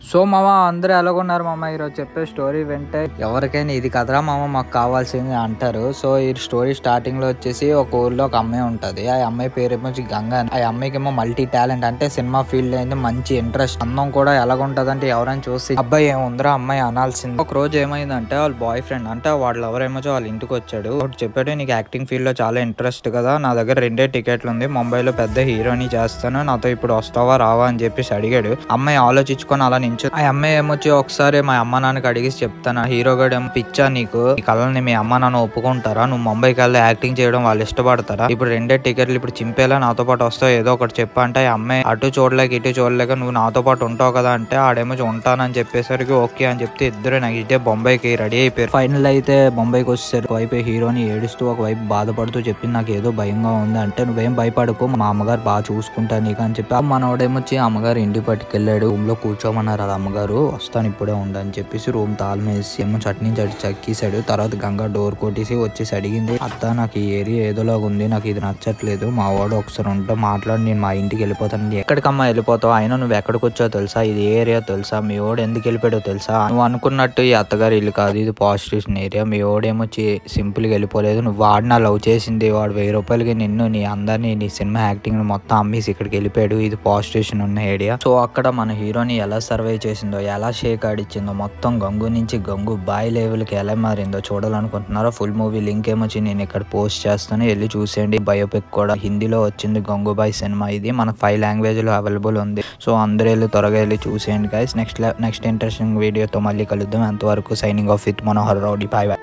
So మామ అందరూ ఎలాగున్నారు మామ? ఈరోజు చెప్పే స్టోరీ వింటే ఎవరికైనా ఇది కదరా మామ మాకు కావాల్సింది అంటారు. సో ఈ స్టోరీ స్టార్టింగ్ లో వచ్చేసి ఒక ఊర్లో ఒక అమ్మాయి ఉంటది. ఆ అమ్మాయి పేరు ఏమో గంగా. ఆ అమ్మాయికి ఏమో మల్టీ టాలెంట్, అంటే సినిమా ఫీల్డ్ అయితే మంచి ఇంట్రెస్ట్. అందం కూడా ఎలాగుంటది అంటే ఎవరైనా చూసి అబ్బాయి ఏముందిరా అమ్మాయి అనాల్సింది. ఒక రోజు ఏమైందంటే వాళ్ళ బాయ్ ఫ్రెండ్ అంటే వాళ్ళు ఎవరేమో వాళ్ళ ఇంటికి వచ్చాడు. చెప్పాడు, నీకు యాక్టింగ్ ఫీల్డ్ లో చాలా ఇంట్రెస్ట్ కదా, నా దగ్గర 2 టికెట్లు ఉంది, ముంబైలో పెద్ద హీరోని చేస్తాను, నాతో ఇప్పుడు వస్తావా రావా అని చెప్పేసి అడిగాడు. అమ్మాయి ఆలోచించుకొని అలా నించు. ఆ అమ్మాయి ఏమొచ్చి ఒకసారి మా అమ్మ నాన్నకి అడిగేసి చెప్తాను, హీరో గడు ఏమో పిచ్చా నీకు, ఈ కళని మీ అమ్మ నాన్న ఒప్పుకుంటారా, నువ్వు ముంబైకి వెళ్ళి యాక్టింగ్ చేయడం వాళ్ళు ఇష్టపడతారా, ఇప్పుడు 2 టికెట్లు ఇప్పుడు చింపేలా నాతో పాటు వస్తావు, ఏదో ఒకటి చెప్పా. అంటే ఆ అమ్మాయి అటు చూడలేక ఇటు చూడలేక నువ్వు నాతో పాటు ఉంటావు కదా అంటే ఆడేమో ఉంటానని చెప్పేసరికి ఓకే అని చెప్తే ఇద్దరు నెక్స్ట్ డే బొంబాయికి రెడీ అయిపోయారు. ఫైనల్ అయితే బొంబాయికి వచ్చేసరికి ఒకవైపు హీరోని ఏడుస్తూ ఒకవైపు బాధపడుతూ చెప్పింది, నాకు ఏదో భయంగా ఉంది. అంటే నువ్వేం భయపడకు, మా అమ్మగారు బాగా చూసుకుంటా నీకు అని చెప్పి మనోడేమొచ్చి అమ్మగారు ఇంటికి పట్టుకెళ్ళాడు. రూమ్ లో కూర్చోమన్నారు అది అమ్మగారు, వస్తాను ఇప్పుడే ఉండని చెప్పేసి రూమ్ తాళం వేసి ఏమో చట్నీ చక్కేసాడు. తర్వాత గంగా డోర్ కొట్టేసి వచ్చేసి అడిగింది, అత్త నాకు ఈ ఏరియా ఏదోలాగా ఉంది, నాకు ఇది నచ్చట్లేదు, మా వాడు ఒకసారి ఉంటే మాట్లాడి నేను మా ఇంటికి వెళ్ళిపోతాను. ఎక్కడికమ్మా వెళ్ళిపోతావు, అయినా నువ్వు ఎక్కడికి వచ్చావు తెలుసా, ఇది ఏరియా తెలుసా, మీ వాడు ఎందుకు వెళ్ళిపోయాడో తెలుసా, నువ్వు అనుకున్నట్టు ఈ అత్తగారు ఇల్లు కాదు, ఇది ప్రాస్టిట్యూషన్ ఏరియా, మీ వాడేమో సింపుల్ గా వెళ్ళిపోలేదు, నువ్వు వాడు నా లవ్ చేసింది, వాడు 1000 రూపాయలకి నిన్ను నీ అందరినీ నీ సినిమా యాక్టింగ్ మొత్తం అమ్మేసి ఇక్కడికి వెళ్ళిపోయాడు, ఇది ప్రాస్టిట్యూషన్ ఉన్న ఏరియా. సో అక్కడ మన హీరోని ఎలా సర్వే చేసిందో, ఎలా షేక్ ఆడిచ్చిందో, మొత్తం గంగు నుంచి గంగు బాయ్ లెవెల్కి ఎలా మారిందో చూడాలనుకుంటున్నారో ఫుల్ మూవీ లింక్ ఏమొచ్చి నేను ఇక్కడ పోస్ట్ చేస్తాను, వెళ్ళి చూసేయండి. బయోపిక్ కూడా హిందీలో వచ్చింది, గంగూబాయ్ సినిమా. ఇది మనకు 5 లాంగ్వేజ్ లో అవైలబుల్ ఉంది. సో అందరూ వెళ్ళి త్వరగా వెళ్ళి చూసేయండి గైస్. నెక్స్ట్ ఇంట్రెస్టింగ్ వీడియోతో మళ్ళీ కలుద్దాం. అంతవరకు signing off with Manohar rowdy. Bye bye.